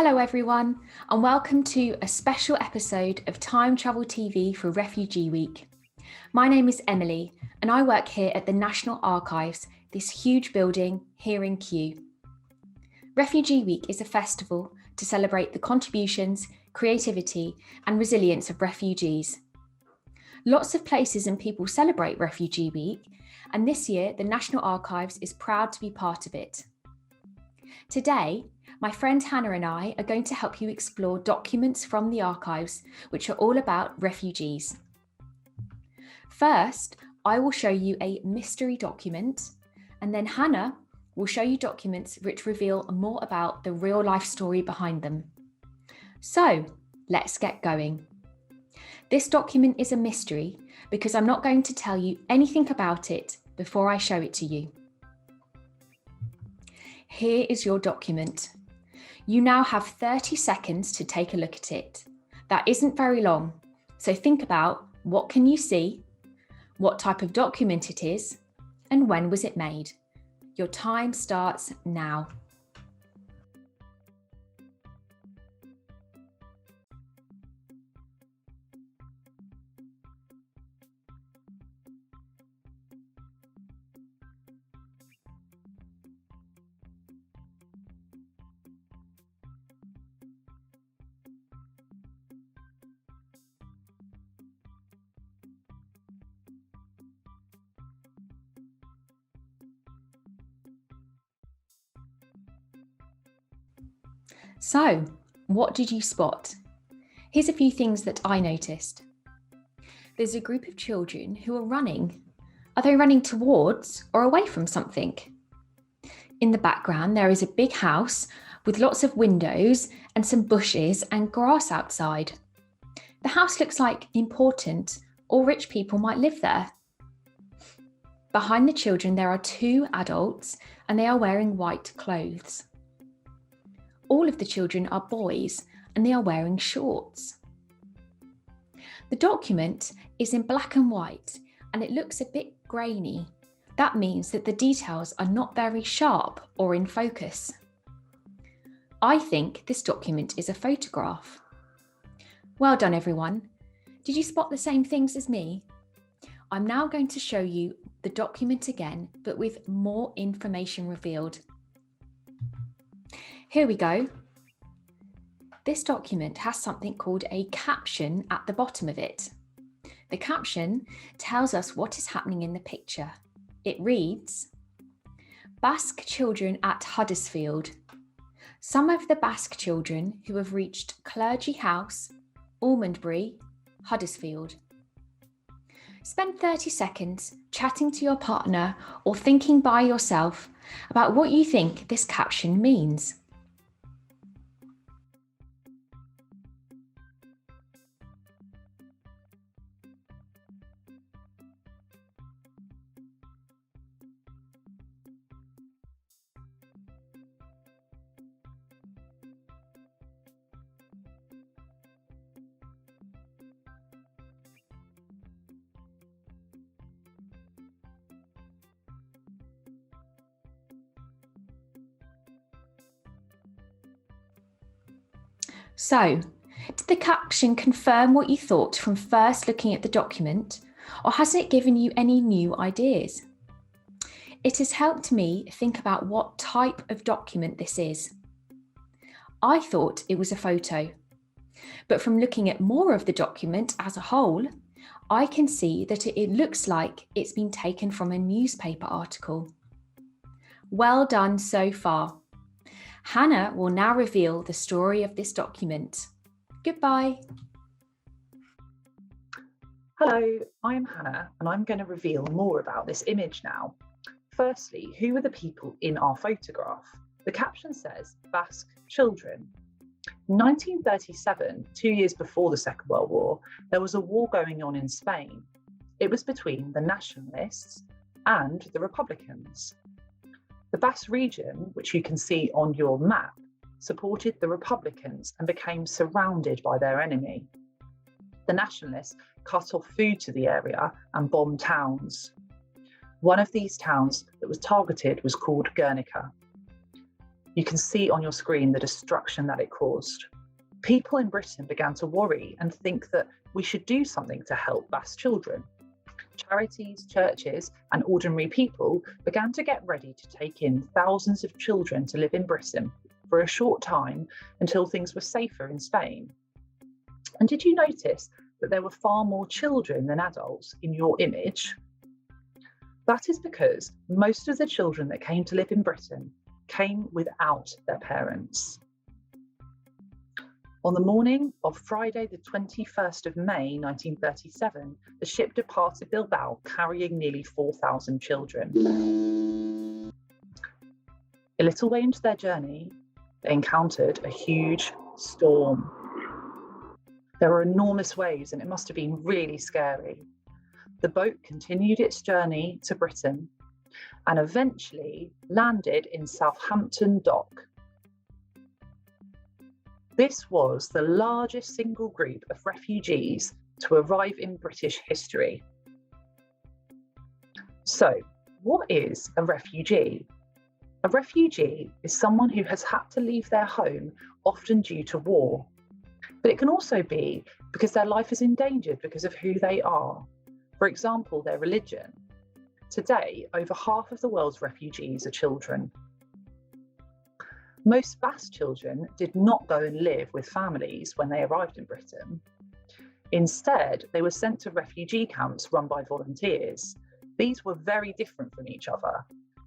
Hello everyone, and welcome to a special episode of Time Travel TV for Refugee Week. My name is Emily, and I work here at the National Archives, this huge building here in Kew. Refugee Week is a festival to celebrate the contributions, creativity, and resilience of refugees. Lots of places and people celebrate Refugee Week, and this year the National Archives is proud to be part of it. Today, my friend Hannah and I are going to help you explore documents from the archives, which are all about refugees. First, I will show you a mystery document, and then Hannah will show you documents which reveal more about the real life story behind them. So, let's get going. This document is a mystery because I'm not going to tell you anything about it before I show it to you. Here is your document. You now have 30 seconds to take a look at it. That isn't very long, so think about what can you see, what type of document it is, and when was it made. Your time starts now. So, what did you spot? Here's a few things that I noticed. There's a group of children who are running. Are they running towards or away from something? In the background, there is a big house with lots of windows and some bushes and grass outside. The house looks like important or rich people might live there. Behind the children, there are two adults and they are wearing white clothes. All of the children are boys and they are wearing shorts. The document is in black and white and it looks a bit grainy. That means that the details are not very sharp or in focus. I think this document is a photograph. Well done, everyone. Did you spot the same things as me? I'm now going to show you the document again, but with more information revealed. Here we go. This document has something called a caption at the bottom of it. The caption tells us what is happening in the picture. It reads, Basque children at Huddersfield. Some of the Basque children who have reached Clergy House, Almondbury, Huddersfield. Spend 30 seconds chatting to your partner or thinking by yourself about what you think this caption means. So, did the caption confirm what you thought from first looking at the document, or has it given you any new ideas? It has helped me think about what type of document this is. I thought it was a photo, but from looking at more of the document as a whole, I can see that it looks like it's been taken from a newspaper article. Well done so far. Hannah will now reveal the story of this document. Goodbye. Hello, I'm Hannah and I'm going to reveal more about this image now. Firstly, who are the people in our photograph? The caption says Basque children. In 1937, 2 years before the Second World War, there was a war going on in Spain. It was between the nationalists and the Republicans. The Basque region, which you can see on your map, supported the Republicans and became surrounded by their enemy. The nationalists cut off food to the area and bombed towns. One of these towns that was targeted was called Guernica. You can see on your screen the destruction that it caused. People in Britain began to worry and think that we should do something to help Basque children. Charities, churches, and ordinary people began to get ready to take in thousands of children to live in Britain for a short time until things were safer in Spain. And did you notice that there were far more children than adults in your image? That is because most of the children that came to live in Britain came without their parents. On the morning of Friday, the 21st of May, 1937, the ship departed Bilbao carrying nearly 4,000 children. A little way into their journey, they encountered a huge storm. There were enormous waves and it must have been really scary. The boat continued its journey to Britain and eventually landed in Southampton Dock. This was the largest single group of refugees to arrive in British history. So, what is a refugee? A refugee is someone who has had to leave their home, often due to war. But it can also be because their life is endangered because of who they are. For example, their religion. Today, over half of the world's refugees are children. Most Basque children did not go and live with families when they arrived in Britain. Instead, they were sent to refugee camps run by volunteers. These were very different from each other.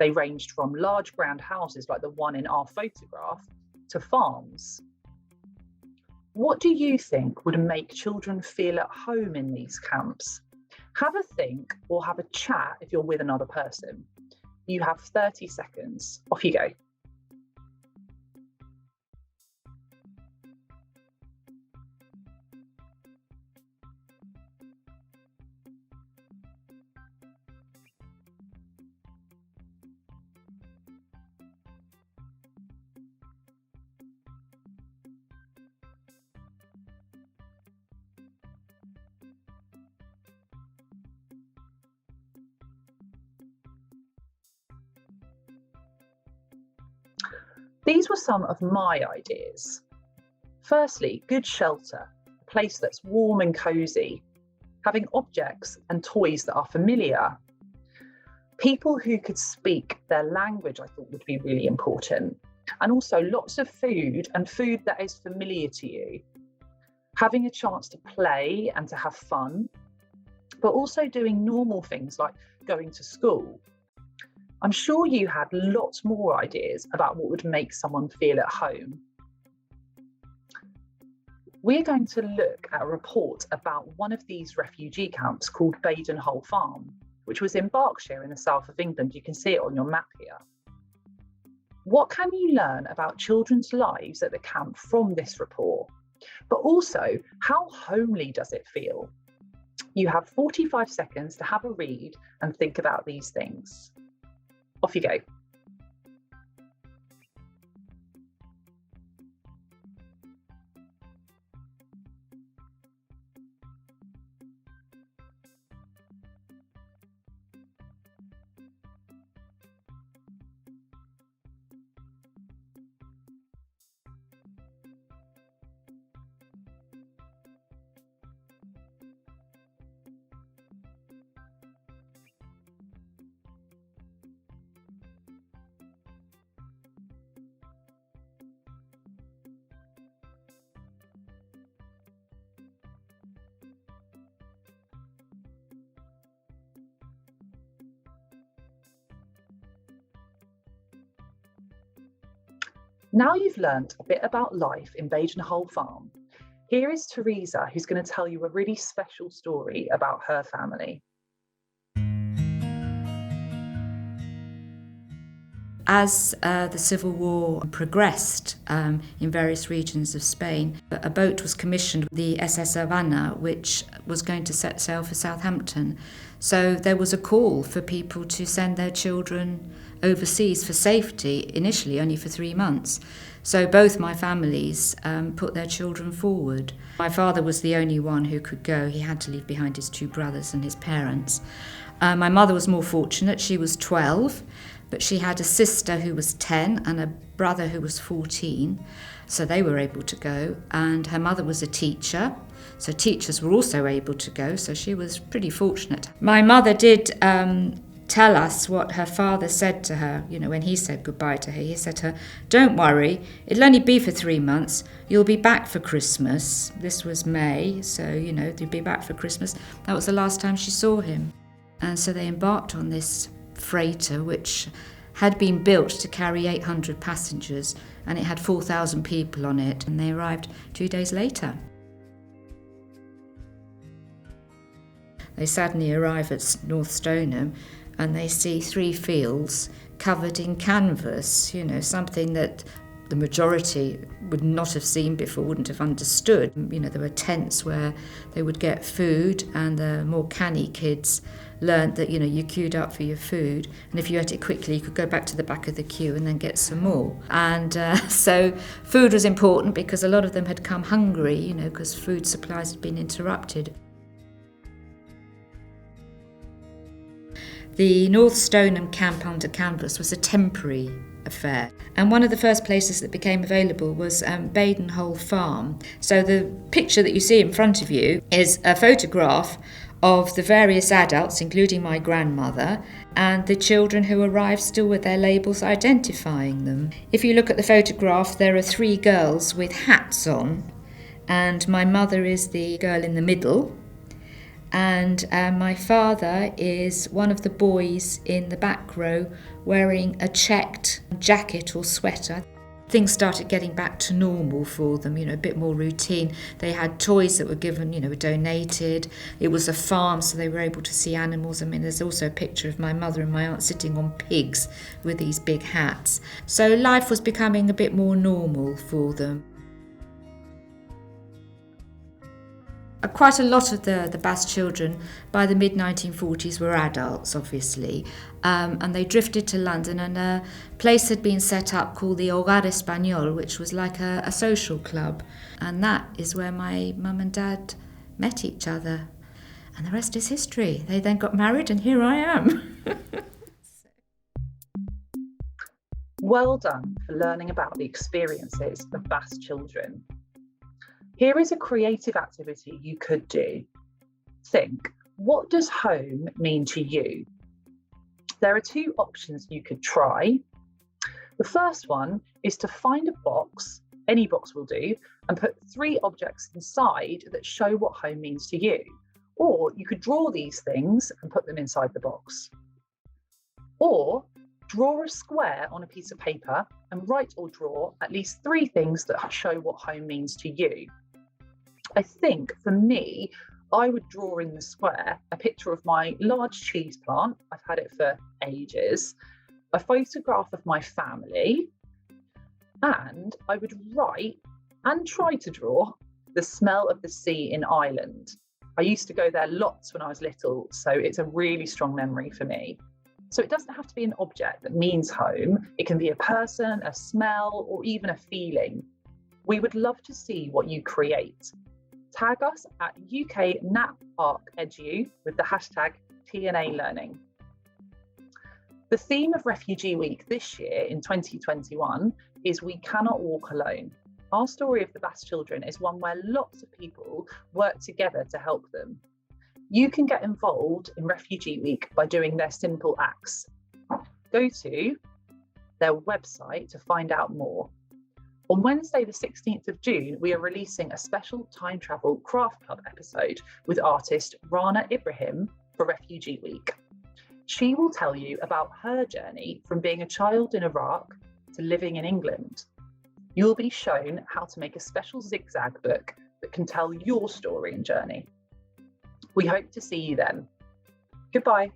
They ranged from large grand houses like the one in our photograph to farms. What do you think would make children feel at home in these camps? Have a think or have a chat if you're with another person. You have 30 seconds. Off you go. These were some of my ideas. Firstly, good shelter, a place that's warm and cosy, having objects and toys that are familiar. People who could speak their language, I thought would be really important. And also lots of food and food that is familiar to you. Having a chance to play and to have fun, but also doing normal things like going to school. I'm sure you had lots more ideas about what would make someone feel at home. We're going to look at a report about one of these refugee camps called Badenhole Farm, which was in Berkshire in the south of England. You can see it on your map here. What can you learn about children's lives at the camp from this report? But also, how homely does it feel? You have 45 seconds to have a read and think about these things. Off you go. Now you've learnt a bit about life in Badenhole Farm, here is Teresa, who's going to tell you a really special story about her family. As the Civil War progressed in various regions of Spain, a boat was commissioned, the SS Savannah, which was going to set sail for Southampton. So there was a call for people to send their children overseas for safety, initially only for 3 months. So both my families put their children forward. My father was the only one who could go. He had to leave behind his 2 brothers and his parents. My mother was more fortunate. She was 12. but she had a sister who was 10 and a brother who was 14, so they were able to go, and her mother was a teacher, so teachers were also able to go, so she was pretty fortunate. My mother did tell us what her father said to her, when he said goodbye to her. He said to her, "Don't worry, it'll only be for 3 months. You'll be back for Christmas." This was May, so, they'd be back for Christmas. That was the last time she saw him. And so they embarked on this freighter, which had been built to carry 800 passengers, and it had 4,000 people on it, and they arrived 2 days later. They suddenly arrive at North Stoneham and they see 3 fields covered in canvas, something that the majority would not have seen before, wouldn't have understood. There were tents where they would get food, and the more canny kids learnt that, you queued up for your food, and if you ate it quickly, you could go back to the back of the queue and then get some more. And so food was important because a lot of them had come hungry, because food supplies had been interrupted. The North Stoneham camp under canvas was a temporary affair, and one of the first places that became available was Badenhole Farm. So the picture that you see in front of you is a photograph of the various adults, including my grandmother, and the children who arrived still with their labels identifying them. If you look at the photograph, there are 3 girls with hats on, and my mother is the girl in the middle. And my father is one of the boys in the back row wearing a checked jacket or sweater. Things started getting back to normal for them, a bit more routine. They had toys that were given, were donated. It was a farm, so they were able to see animals. There's also a picture of my mother and my aunt sitting on pigs with these big hats. So life was becoming a bit more normal for them. Quite a lot of the Basque children by the mid-1940s were adults, obviously, and they drifted to London, and a place had been set up called the Hogar Español, which was like a social club, and that is where my mum and dad met each other, and the rest is history. They then got married, and here I am. Well done for learning about the experiences of Basque children. Here is a creative activity you could do. Think, what does home mean to you? There are 2 options you could try. The first one is to find a box, any box will do, and put 3 objects inside that show what home means to you. Or you could draw these things and put them inside the box. Or draw a square on a piece of paper and write or draw at least 3 things that show what home means to you. I think for me, I would draw in the square a picture of my large cheese plant. I've had it for ages. A photograph of my family. And I would write and try to draw the smell of the sea in Ireland. I used to go there lots when I was little, so it's a really strong memory for me. So it doesn't have to be an object that means home. It can be a person, a smell, or even a feeling. We would love to see what you create. Tag us at UK NAP Edu with the hashtag TNA Learning. The theme of Refugee Week this year in 2021 is We Cannot Walk Alone. Our story of the Basque children is one where lots of people work together to help them. You can get involved in Refugee Week by doing their simple acts. Go to their website to find out more. On Wednesday, the 16th of June, we are releasing a special time travel craft club episode with artist Rana Ibrahim for Refugee Week. She will tell you about her journey from being a child in Iraq to living in England. You'll be shown how to make a special zigzag book that can tell your story and journey. We hope to see you then. Goodbye.